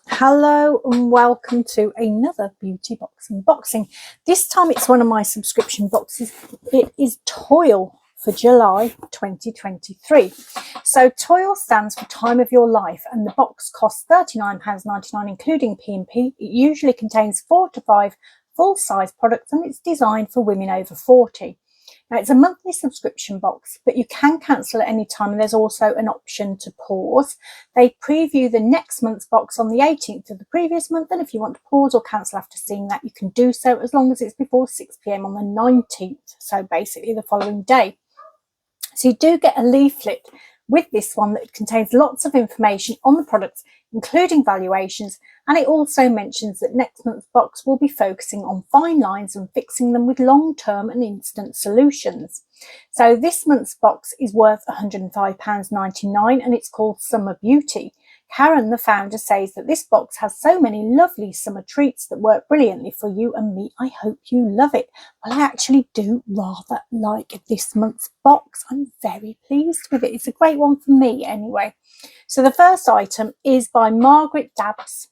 Hello and welcome to another beauty box unboxing. This time it's one of my subscription boxes. It is TOYL for July 2023. So TOYL stands for Time of Your Life, and the box costs £39.99 including P&P. It usually contains 4 to 5 full-size products and it's designed for women over 40. Now, it's a monthly subscription box, but you can cancel at any time, and there's also an option to pause. They preview the next month's box on the 18th of the previous month, and if you want to pause or cancel after seeing that, you can do so as long as it's before 6 p.m. on the 19th, so basically the following day. So you do get a leaflet with this one that contains lots of information on the products, including valuations, and it also mentions that next month's box will be focusing on fine lines and fixing them with long-term and instant solutions. So this month's box is worth £105.99 and it's called Summer Beauty. Karen, the founder, says that this box has so many lovely summer treats that work brilliantly for you and me. I hope you love it. Well, I actually do rather like this month's box. I'm very pleased with it. It's a great one for me anyway. So the first item is by Margaret Dabbs.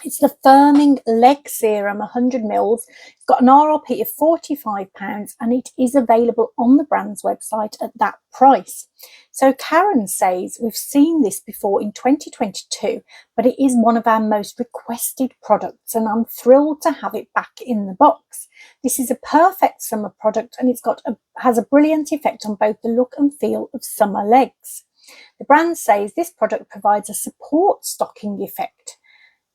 It's the Firming Leg Serum, 100ml. It's got an RRP of £45 and it is available on the brand's website at that price. So Karen says we've seen this before in 2022, but it is one of our most requested products and I'm thrilled to have it back in the box. This is a perfect summer product and has a brilliant effect on both the look and feel of summer legs. The brand says this product provides a support stocking effect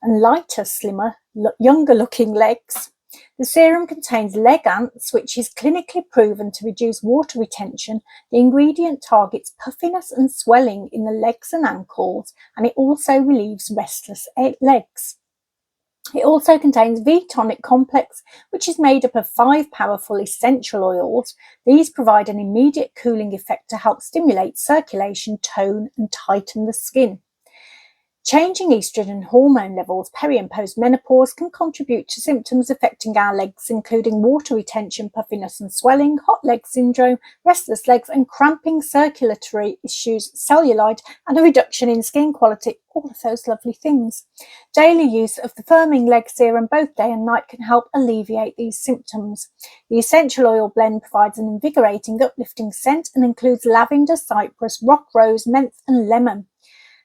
and lighter, slimmer, younger looking legs. The serum contains leg ants, which is clinically proven to reduce water retention. The ingredient targets puffiness and swelling in the legs and ankles, and it also relieves restless legs. It also contains V-tonic complex, which is made up of 5 powerful essential oils. These provide an immediate cooling effect to help stimulate circulation, tone, and tighten the skin. Changing estrogen hormone levels peri and post-menopause can contribute to symptoms affecting our legs, including water retention, puffiness and swelling, hot leg syndrome, restless legs and cramping, circulatory issues, cellulite and a reduction in skin quality, all of those lovely things. Daily use of the Firming Leg Serum both day and night can help alleviate these symptoms. The essential oil blend provides an invigorating, uplifting scent and includes lavender, cypress, rock rose, menthe and lemon.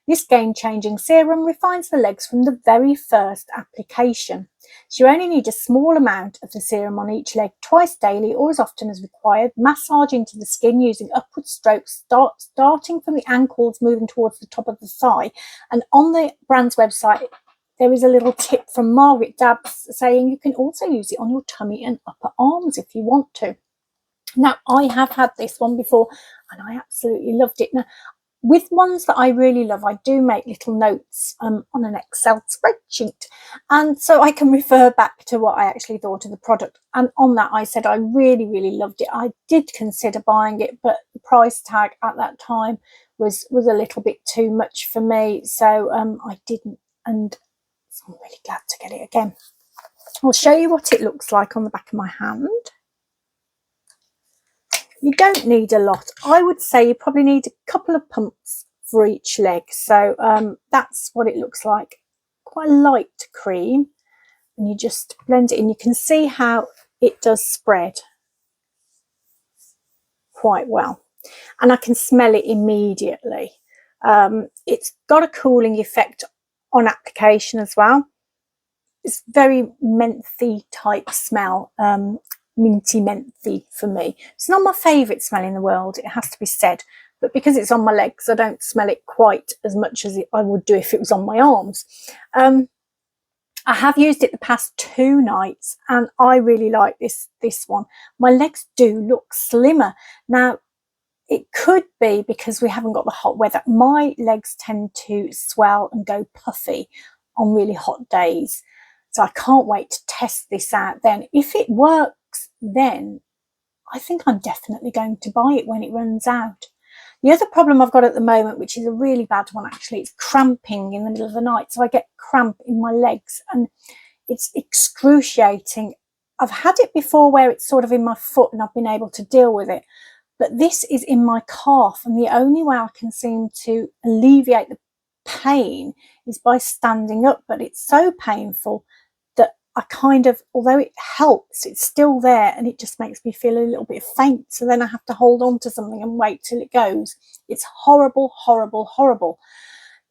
This game-changing serum refines the legs from the very first application. So you only need a small amount of the serum on each leg twice daily or as often as required. Massage into the skin using upward strokes, starting from the ankles, moving towards the top of the thigh. And on the brand's website, there is a little tip from Margaret Dabbs saying you can also use it on your tummy and upper arms if you want to. Now, I have had this one before and I absolutely loved it. Now, with ones that I really love, I do make little notes on an Excel spreadsheet. And so I can refer back to what I actually thought of the product. And on that, I said I really, really loved it. I did consider buying it, but the price tag at that time was a little bit too much for me. So I didn't. And so I'm really glad to get it again. I'll show you what it looks like on the back of my hand. You don't need a lot. I would say you probably need a couple of pumps for each leg. So that's what it looks like. Quite a light cream. And you just blend it in. You can see how it does spread quite well. And I can smell it immediately. It's got a cooling effect on application as well. It's very menthy type smell. Minty menthy for me. It's not my favourite smell in the world, it has to be said, but because it's on my legs I don't smell it quite as much as I would do if it was on my arms. I have used it the past 2 nights and I really like this one. My legs do look slimmer. Now it could be because we haven't got the hot weather. My legs tend to swell and go puffy on really hot days, so I can't wait to test this out then. If it works, then I think I'm definitely going to buy it when it runs out. The other problem I've got at the moment, which is a really bad one actually, it's cramping in the middle of the night. So I get cramp in my legs and it's excruciating. I've had it before where it's sort of in my foot and I've been able to deal with it, but this is in my calf, and the only way I can seem to alleviate the pain is by standing up, but it's so painful that I kind of, although it helps, it's still there, and it just makes me feel a little bit faint. So then I have to hold on to something and wait till it goes. It's horrible, horrible, horrible.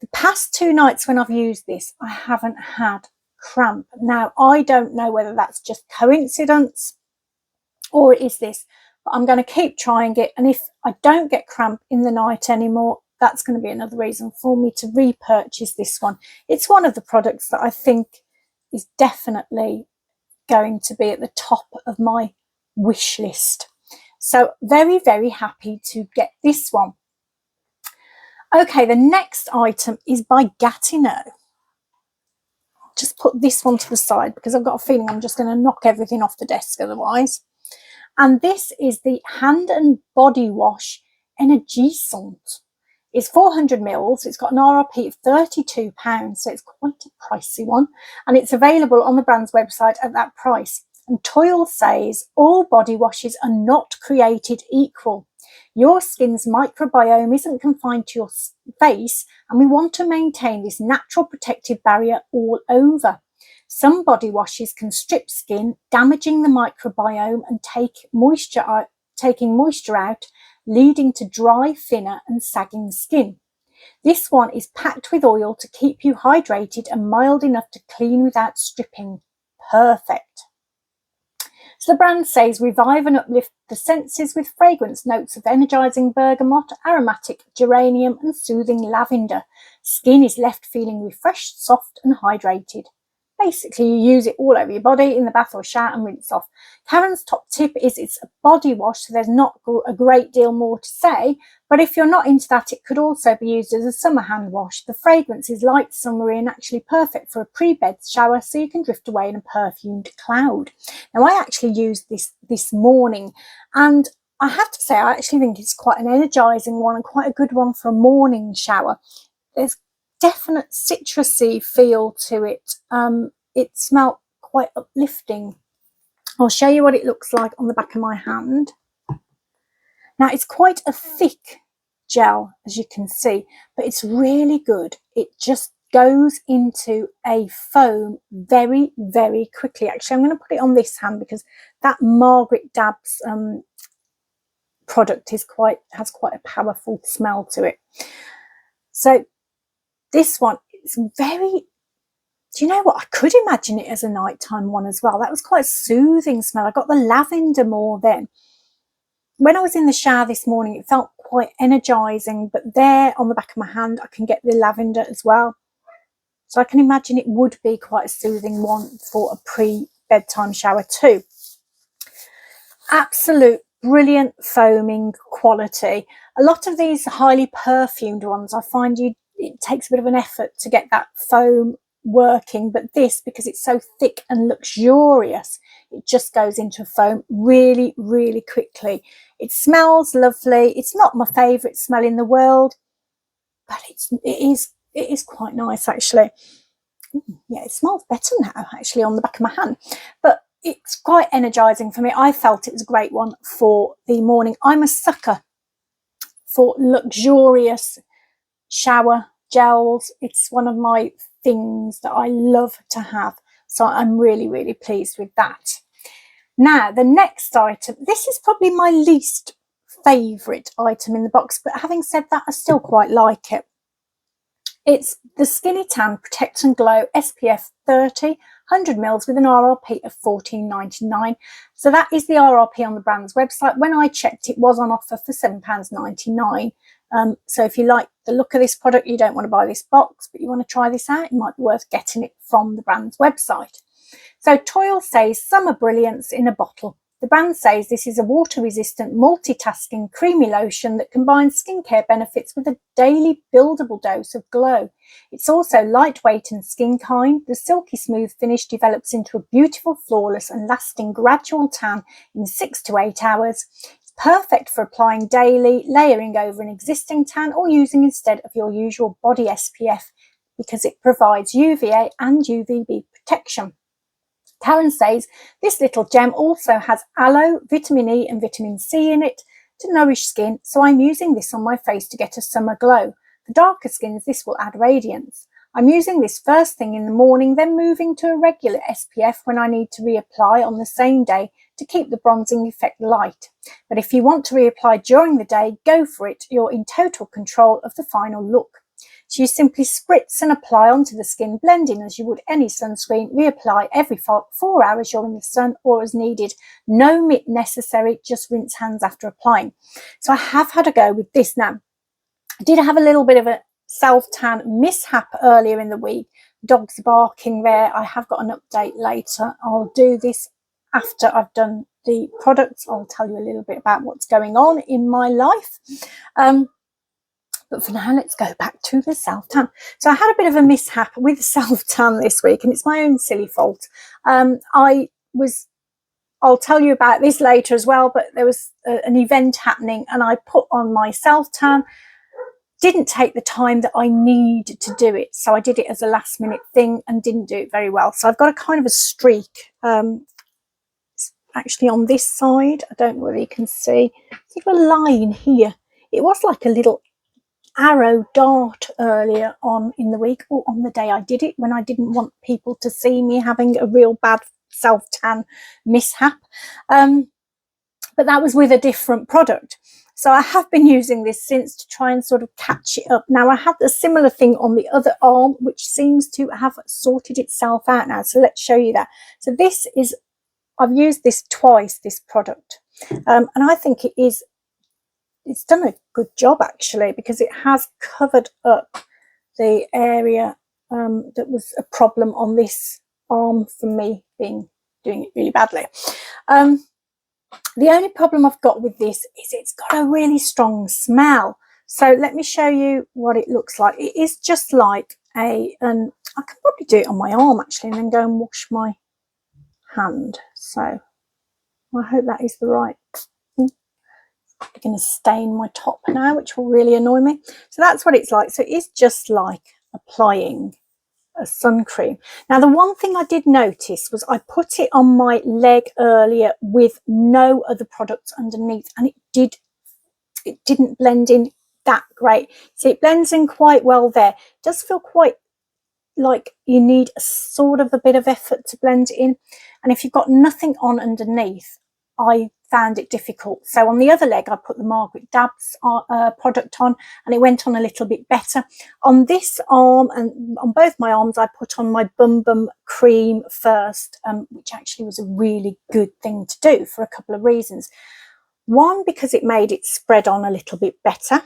The past 2 nights when I've used this, I haven't had cramp. Now, I don't know whether that's just coincidence or it is this, but I'm going to keep trying it. And if I don't get cramp in the night anymore, that's going to be another reason for me to repurchase this one. It's one of the products that I think is definitely going to be at the top of my wish list. So very, very happy to get this one. Okay, the next item is by Gatineau. Just put this one to the side because I've got a feeling I'm just going to knock everything off the desk otherwise. And this is the Hand and Body Wash Energizant. It's 400 mils. It's got an RRP of £32, so it's quite a pricey one. And it's available on the brand's website at that price. And TOYL says, all body washes are not created equal. Your skin's microbiome isn't confined to your face, and we want to maintain this natural protective barrier all over. Some body washes can strip skin, damaging the microbiome and taking moisture out, leading to dry, thinner and sagging skin. This one is packed with oil to keep you hydrated and mild enough to clean without stripping. Perfect. So the brand says, revive and uplift the senses with fragrance notes of energizing bergamot, aromatic geranium and soothing lavender. Skin is left feeling refreshed, soft and hydrated. Basically, you use it all over your body in the bath or shower and rinse off. Karen's top tip is it's a body wash, so there's not a great deal more to say. But if you're not into that, it could also be used as a summer hand wash. The fragrance is light, summery and actually perfect for a pre-bed shower, so you can drift away in a perfumed cloud. Now, I actually used this morning, and I have to say, I actually think it's quite an energizing one and quite a good one for a morning shower. There's definite citrusy feel to it. It smelled quite uplifting. I'll show you what it looks like on the back of my hand. Now, it's quite a thick gel, as you can see, but it's really good. It just goes into a foam very, very quickly. Actually, I'm going to put it on this hand because that Margaret Dabbs product has quite a powerful smell to it. So this one is very, do you know what? I could imagine it as a nighttime one as well. That was quite a soothing smell. I got the lavender more then. When I was in the shower this morning, it felt quite energizing, but there on the back of my hand, I can get the lavender as well. So I can imagine it would be quite a soothing one for a pre-bedtime shower too. Absolute brilliant foaming quality. A lot of these highly perfumed ones, I find it takes a bit of an effort to get that foam working, but this, because it's so thick and luxurious, it just goes into a foam really, really quickly. It smells lovely. It's not my favorite smell in the world, but it is quite nice actually. Yeah, it smells better now actually on the back of my hand, but it's quite energizing for me. I felt it was a great one for the morning. I'm a sucker for luxurious shower gels. It's one of my things that I love to have, so I'm really, really pleased with that. Now, the next item, this is probably my least favorite item in the box, but having said that, I still quite like it. It's the Skinny Tan Protect and Glow SPF 30, 100 mils with an RRP of $14.99. So that is the RRP on the brand's website. When I checked, it was on offer for £7.99. So if you like the look of this product, you don't want to buy this box, but you want to try this out, it might be worth getting it from the brand's website. So TOYL says summer brilliance in a bottle. The brand says this is a water-resistant, multitasking, creamy lotion that combines skincare benefits with a daily buildable dose of glow. It's also lightweight and skin kind. The silky smooth finish develops into a beautiful, flawless and lasting gradual tan in 6 to 8 hours. It's perfect for applying daily, layering over an existing tan or using instead of your usual body SPF because it provides UVA and UVB protection. Karen says this little gem also has aloe, vitamin E and vitamin C in it to nourish skin, so I'm using this on my face to get a summer glow. For darker skins, this will add radiance. I'm using this first thing in the morning, then moving to a regular SPF when I need to reapply on the same day to keep the bronzing effect light. But if you want to reapply during the day, go for it. You're in total control of the final look. So you simply spritz and apply onto the skin, blending as you would any sunscreen. Reapply every 4 hours you're in the sun or as needed. No mitt necessary, just rinse hands after applying. So I have had a go with this now. I did have a little bit of a self-tan mishap earlier in the week. Dogs are barking there. I have got an update later. I'll do this after I've done the products. I'll tell you a little bit about what's going on in my life. But for now, let's go back to the self-tan. So I had a bit of a mishap with self-tan this week, and it's my own silly fault. I'll tell you about this later as well, but there was an event happening and I put on my self-tan. Didn't take the time that I need to do it. So I did it as a last minute thing and didn't do it very well. So I've got a kind of a streak. It's actually on this side. I don't know whether you can see. There's a line here. It was like a little arrow dart earlier on in the week, or on the day I did it, when I didn't want people to see me having a real bad self-tan mishap. But that was with a different product. So I have been using this since to try and sort of catch it up. Now I had a similar thing on the other arm, which seems to have sorted itself out now. So let's show you that. So this is, I've used this twice, this product. And I think it's done a good job actually, because it has covered up the area that was a problem on this arm for me doing it really badly. The only problem I've got with this is it's got a really strong smell. So let me show you what it looks like. It is just like I can probably do it on my arm actually, and then go and wash my hand. So I hope that is the right. I'm going to stain my top now, which will really annoy me. So that's what it's like. So it is just like applying a sun cream. Now the one thing I did notice was I put it on my leg earlier with no other products underneath, and it didn't blend in that great. So it blends in quite well there. It does feel quite like you need a sort of a bit of effort to blend it in, and if you've got nothing on underneath, I found it difficult. So on the other leg I put the Margaret Dabbs product on, and it went on a little bit better. On this arm and on both my arms I put on my Bum cream first, which actually was a really good thing to do for a couple of reasons. One, because it made it spread on a little bit better.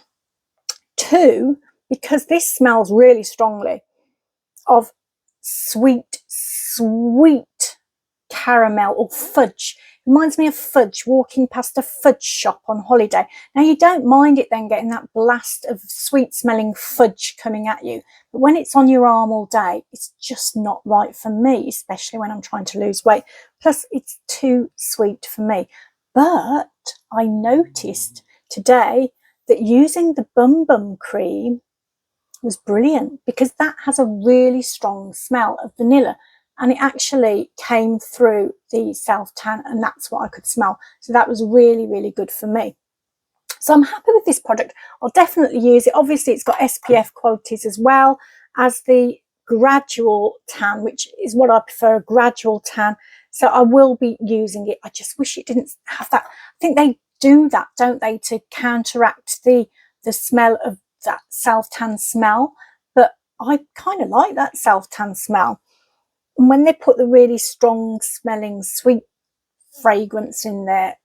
Two, because this smells really strongly of sweet caramel or fudge. Reminds me of fudge, walking past a fudge shop on holiday. Now you don't mind it then getting that blast of sweet smelling fudge coming at you, but when it's on your arm all day, it's just not right for me, especially when I'm trying to lose weight. Plus it's too sweet for me. But I noticed today that using the Bum cream was brilliant, because that has a really strong smell of vanilla. And it actually came through the self-tan, and that's what I could smell. So that was really, really good for me. So I'm happy with this product. I'll definitely use it. Obviously, it's got SPF qualities as well as the gradual tan, which is what I prefer, a gradual tan. So I will be using it. I just wish it didn't have that. I think they do that, don't they, to counteract the smell of that self-tan smell. But I kind of like that self-tan smell. And when they put the really strong smelling sweet fragrance in there,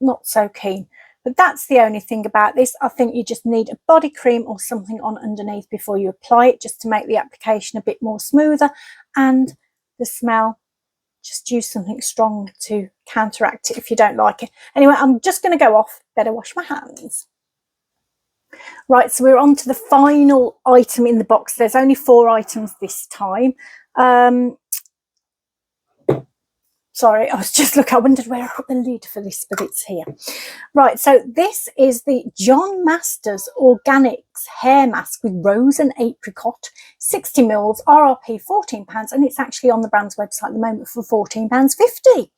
not so keen. But that's the only thing about this. I think you just need a body cream or something on underneath before you apply it, just to make the application a bit more smoother. And the smell, just use something strong to counteract it if you don't like it. Anyway, I'm just going to go off. Better wash my hands. Right, so we're on to the final item in the box. There's only 4 items this time. Sorry, I was just looking, I wondered where I put the lid for this, but it's here. Right, so this is the John Masters Organics hair mask with rose and apricot, 60 mils, RRP £14, and it's actually on the brand's website at the moment for £14.50.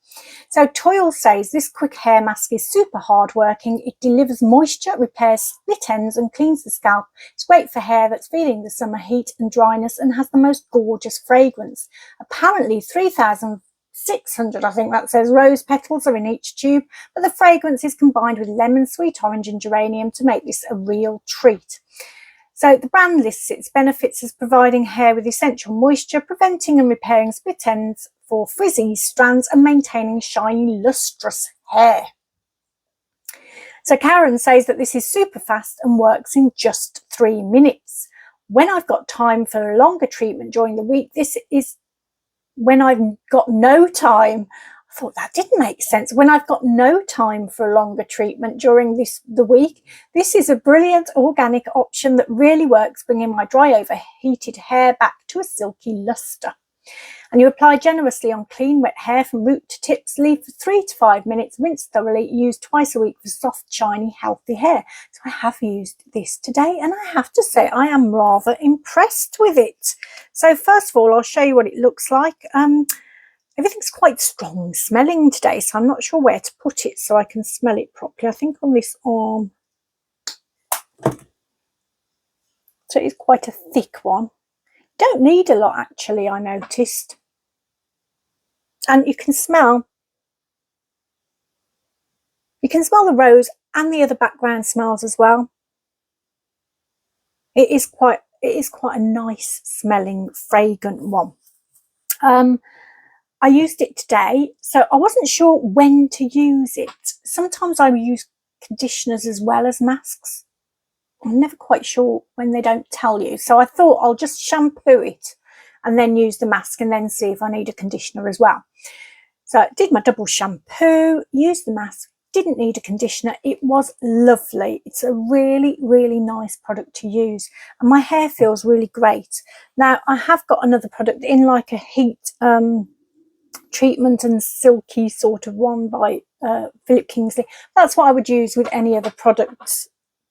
So TOYL says this quick hair mask is super hard working. It delivers moisture, repairs split ends and cleans the scalp. It's great for hair that's feeling the summer heat and dryness and has the most gorgeous fragrance. Apparently 3,600, I think that says, rose petals are in each tube, but the fragrance is combined with lemon, sweet orange and geranium to make this a real treat. So the brand lists its benefits as providing hair with essential moisture, preventing and repairing split ends for frizzy strands and maintaining shiny, lustrous hair. So Karen says that this is super fast and works in just 3 minutes. When I've got time for a longer treatment during the week, this is when I've got no time. I thought that didn't make sense. When I've got no time for a longer treatment during the week, this is a brilliant organic option that really works, bringing my dry overheated hair back to a silky luster. And you apply generously on clean wet hair from root to tips, leave for 3 to 5 minutes, rinse thoroughly, use twice a week for soft, shiny, healthy hair. So I have used this today and I have to say I am rather impressed with it. So first of all, I'll show you what it looks like. Everything's quite strong smelling today, so I'm not sure where to put it so I can smell it properly. I think on this arm. So it's quite a thick one. Don't need a lot actually, I noticed. And you can smell the rose and the other background smells as well. It is quite a nice smelling, fragrant one. I used it today, so I wasn't sure when to use it. Sometimes I use conditioners as well as masks. I'm never quite sure when they don't tell you. So I thought I'll just shampoo it and then use the mask and then see if I need a conditioner as well. So I did my double shampoo, used the mask, didn't need a conditioner. It was lovely. It's a really, really nice product to use. And my hair feels really great. Now I have got another product in like a heat treatment and silky sort of one by Philip Kingsley. That's what I would use with any other products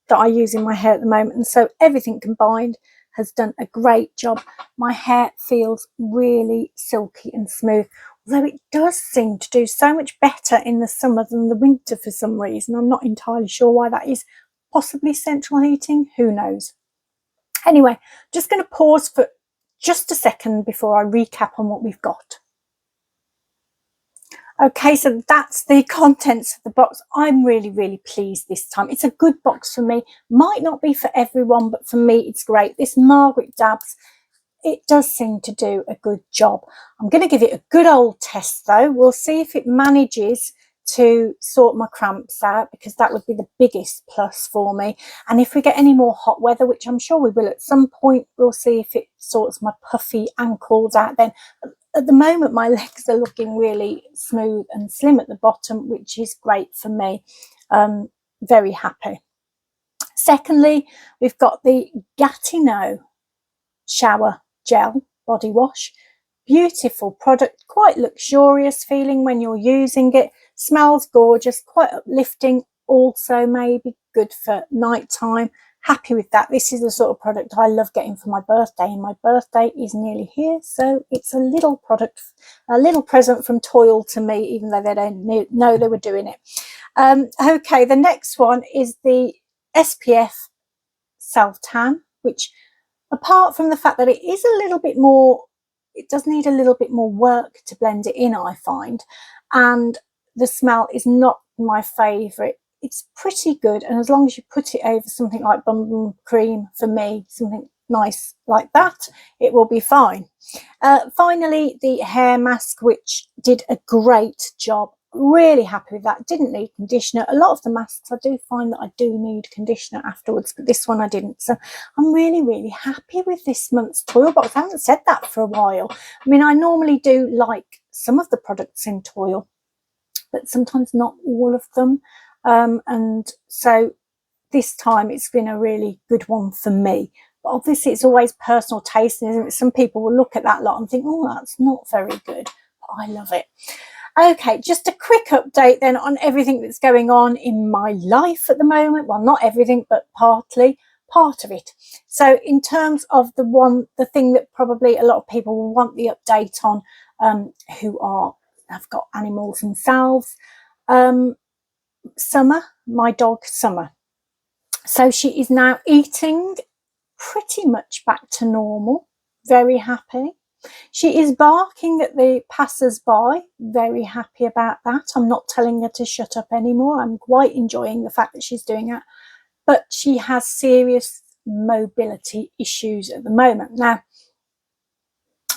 that I use in my hair at the moment, and so everything combined has done a great job. My hair feels really silky and smooth, although it does seem to do so much better in the summer than the winter for some reason. I'm not entirely sure why that is. Possibly central heating, who knows. Anyway, just going to pause for just a second before I recap on what we've got. Okay, so that's the contents of the box. I'm really, really pleased this time. It's a good box for me. Might not be for everyone, but for me, it's great. This Margaret Dabbs, it does seem to do a good job. I'm going to give it a good old test, though. We'll see if it manages to sort my cramps out, because that would be the biggest plus for me. And if we get any more hot weather, which I'm sure we will at some point, we'll see if it sorts my puffy ankles out then. At the moment, my legs are looking really smooth and slim at the bottom, which is great for me. Very happy. Secondly, we've got the Gatineau shower gel body wash. Beautiful product, quite luxurious feeling when you're using it. Smells gorgeous, quite uplifting. Also maybe good for nighttime. Happy with that. This is the sort of product I love getting for my birthday, and my birthday is nearly here, so it's a little product, a little present from TOYL to me, even though they don't know they were doing it. Okay, the next one is the SPF Self Tan, which, apart from the fact that it is a little bit more, it does need a little bit more work to blend it in, I find, and the smell is not my favourite. It's pretty good, and as long as you put it over something like bum cream, for me, something nice like that, it will be fine. Finally, the hair mask, which did a great job. Really happy with that. Didn't need conditioner. A lot of the masks I do find that I do need conditioner afterwards, but this one I didn't. So I'm really, really happy with this month's TOYL box. I haven't said that for a while. I mean, I normally do like some of the products in TOYL, but sometimes not all of them. And so this time it's been a really good one for me. But obviously it's always personal taste, isn't it? Some people will look at that lot and think, oh, that's not very good, but I love it. Okay, just a quick update then on everything that's going on in my life at the moment. Well, not everything, but part of it. So in terms of the thing that probably a lot of people will want the update on, who have got animals themselves, Summer, my dog Summer. So she is now eating pretty much back to normal, very happy. She is barking at the passers-by, very happy about that. I'm not telling her to shut up anymore. I'm quite enjoying the fact that she's doing that. But she has serious mobility issues at the moment. Now,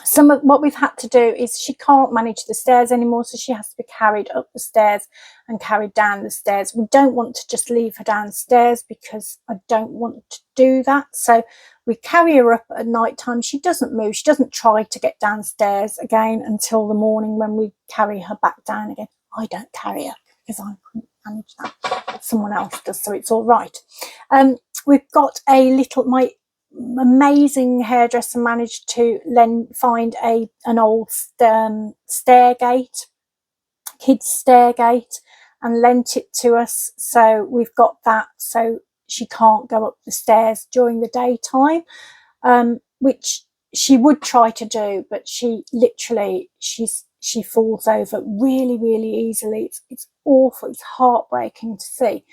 some of what we've had to do is she can't manage the stairs anymore, so she has to be carried up the stairs and carried down the stairs. We don't want to just leave her downstairs because I don't want to do that. So we carry her up at night time. She doesn't move. She doesn't try to get downstairs again until the morning when we carry her back down again. I don't carry her because I couldn't manage that. Someone else does, so it's all right. We've got my amazing hairdresser managed to find an old stair gate, kids stair gate, and lent it to us. So we've got that, so she can't go up the stairs during the daytime, which she would try to do, but she falls over really, really easily. It's awful. It's heartbreaking to see.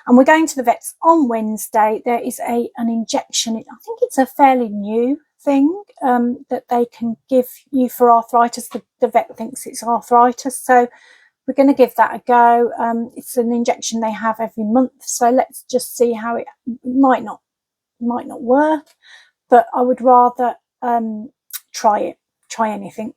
And we're going to the vets on Wednesday. There is an injection. I think it's a fairly new thing that they can give you for arthritis. The vet thinks it's arthritis, so we're going to give that a go. It's an injection they have every month, so let's just see how it might not work, but I would rather try anything.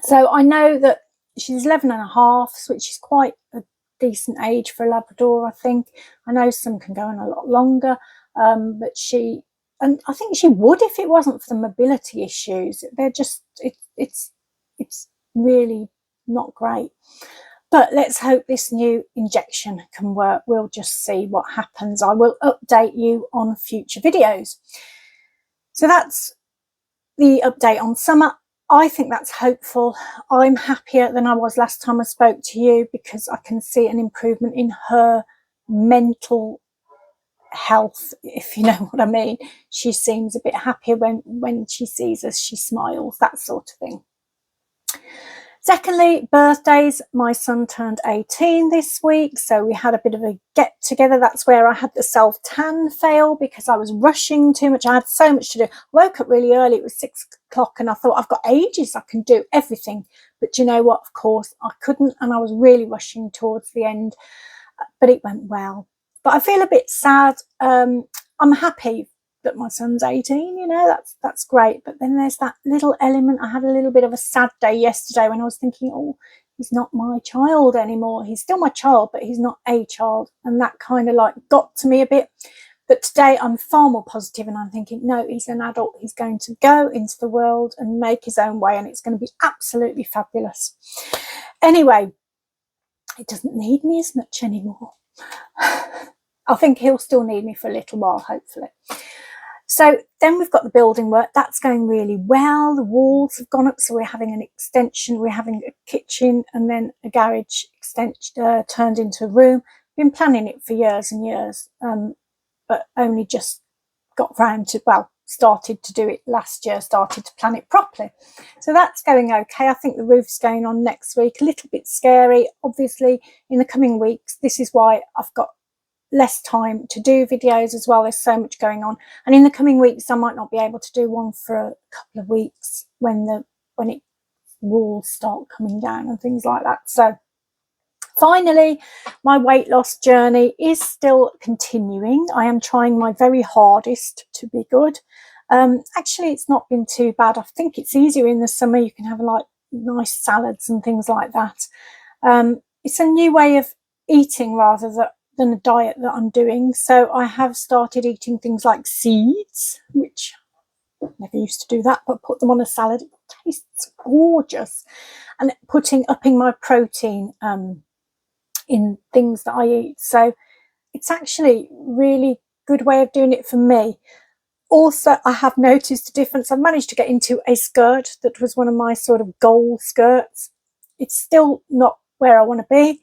So I know that she's 11 and a half, which is quite a decent age for a Labrador, I think. I know some can go on a lot longer, but and I think she would if it wasn't for the mobility issues. They're just, it's really not great. But let's hope this new injection can work. We'll just see what happens. I will update you on future videos. So that's the update on Summer. I think that's hopeful. I'm happier than I was last time I spoke to you because I can see an improvement in her mental health, if you know what I mean. She seems a bit happier when she sees us. She smiles, that sort of thing. Secondly, birthdays. My son turned 18 this week, so we had a bit of a get together. That's where I had the self-tan fail because I was rushing too much. I had so much to do. I woke up really early. It was 6 o'clock and I thought, I've got ages. I can do everything. But you know what? Of course, I couldn't, and I was really rushing towards the end. But it went well. But I feel a bit sad. I'm happy that my son's 18, you know, that's great. But then there's that little element. I had a little bit of a sad day yesterday when I was thinking, oh, he's not my child anymore. He's still my child, but he's not a child. And that kind of like got to me a bit. But today I'm far more positive and I'm thinking, no, he's an adult. He's going to go into the world and make his own way, and it's going to be absolutely fabulous. Anyway, it doesn't need me as much anymore. I think he'll still need me for a little while, hopefully. So then we've got the building work. That's going really well. The walls have gone up, so we're having an extension. We're having a kitchen and then a garage extension turned into a room. Been planning it for years and years, but only just got round to, well, started to do it last year, started to plan it properly. So that's going okay. I think the roof's going on next week. A little bit scary, obviously, in the coming weeks. This is why I've got less time to do videos as well. There's so much going on, and in the coming weeks I might not be able to do one for a couple of weeks when it walls start coming down and things like that. So finally, my weight loss journey is still continuing. I am trying my very hardest to be good. Actually, it's not been too bad. I think it's easier in the summer. You can have like nice salads and things like that. It's a new way of eating rather than a diet that I'm doing. So I have started eating things like seeds, which I never used to do that, but put them on a salad. It tastes gorgeous. And upping my protein in things that I eat. So it's actually really good way of doing it for me. Also, I have noticed a difference. I've managed to get into a skirt that was one of my sort of goal skirts. it's still not where I want to be.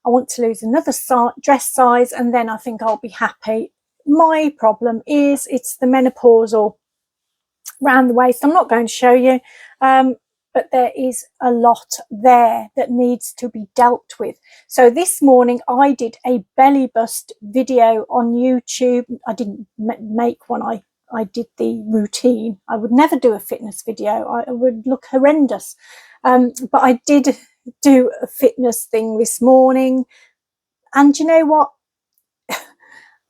I want to lose another dress size, and then I think I'll be happy. My problem is it's the menopausal round the waist. I'm not going to show you, but there is a lot there that needs to be dealt with. So this morning I did a belly bust video on YouTube. I didn't make one. I did the routine. I would never do a fitness video. I would look horrendous. But I did do a fitness thing this morning. And you know what?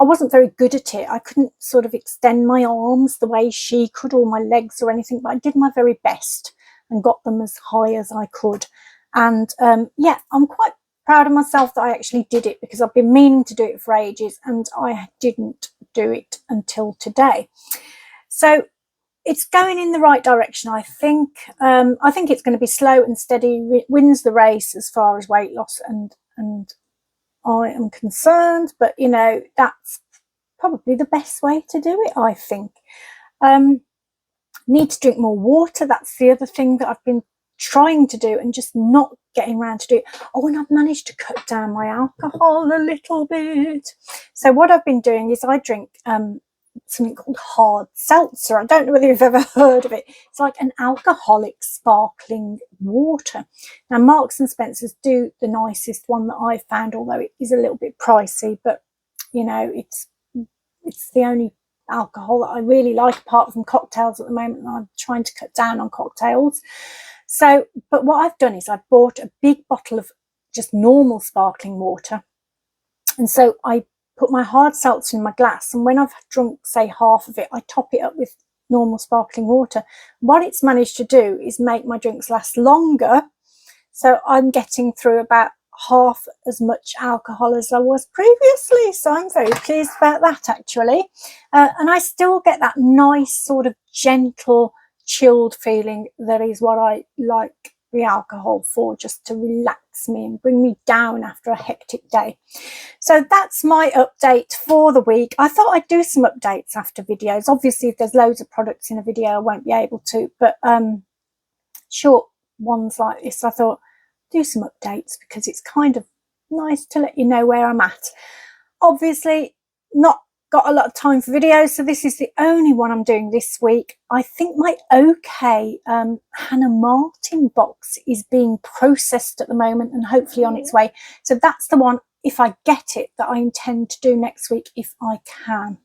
I wasn't very good at it. I couldn't sort of extend my arms the way she could, or my legs or anything, but I did my very best and got them as high as I could. And yeah, I'm quite proud of myself that I actually did it, because I've been meaning to do it for ages and I didn't do it until today. So it's going in the right direction, I think. I think it's going to be slow and steady, wins the race as far as weight loss and I am concerned, but you know, that's probably the best way to do it, I think. Need to drink more water. That's the other thing that I've been trying to do and just not getting around to do it. Oh, and I've managed to cut down my alcohol a little bit. So what I've been doing is I drink something called hard seltzer. I don't know whether you've ever heard of it. It's like an alcoholic sparkling water. Now Marks and Spencer's do the nicest one that I've found, although it is a little bit pricey, but you know, it's the only alcohol that I really like apart from cocktails at the moment. I'm trying to cut down on cocktails. So, but what I've done is I bought a big bottle of just normal sparkling water, and so I put my hard seltzer in my glass, and when I've drunk say half of it, I top it up with normal sparkling water. What it's managed to do is make my drinks last longer, so I'm getting through about half as much alcohol as I was previously, so I'm very pleased about that actually. And I still get that nice sort of gentle chilled feeling. That is what I like the alcohol for, just to relax me and bring me down after a hectic day. So that's my update for the week. I thought I'd do some updates after videos. Obviously if there's loads of products in a video I won't be able to, but short ones like this I thought do some updates, because it's kind of nice to let you know where I'm at. Obviously not got a lot of time for videos, so this is the only one I'm doing this week. I think my OK Hannah Martin box is being processed at the moment and hopefully on its way. So that's the one, if I get it, that I intend to do next week if I can.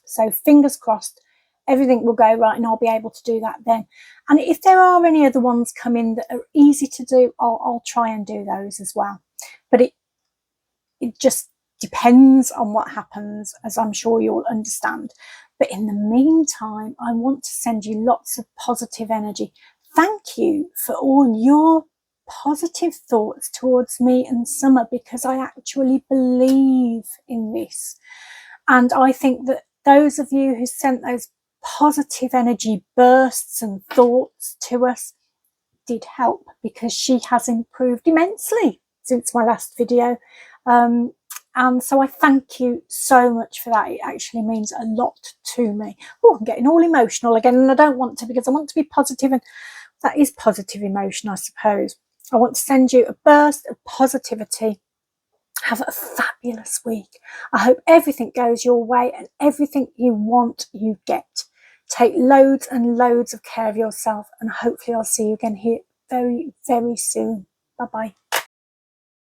So fingers crossed everything will go right and I'll be able to do that then. And if there are any other ones come in that are easy to do, I'll try and do those as well. But it just depends on what happens, as I'm sure you'll understand. But in the meantime, I want to send you lots of positive energy. Thank you for all your positive thoughts towards me and Summer, because I actually believe in this. And I think that those of you who sent those positive energy bursts and thoughts to us did help, because she has improved immensely since my last video. And so I thank you so much for that. It actually means a lot to me. Oh, I'm getting all emotional again, and I don't want to, because I want to be positive, and that is positive emotion, I suppose. I want to send you a burst of positivity. Have a fabulous week. I hope everything goes your way and everything you want you get. Take loads and loads of care of yourself, and hopefully I'll see you again here very, very soon. Bye-bye.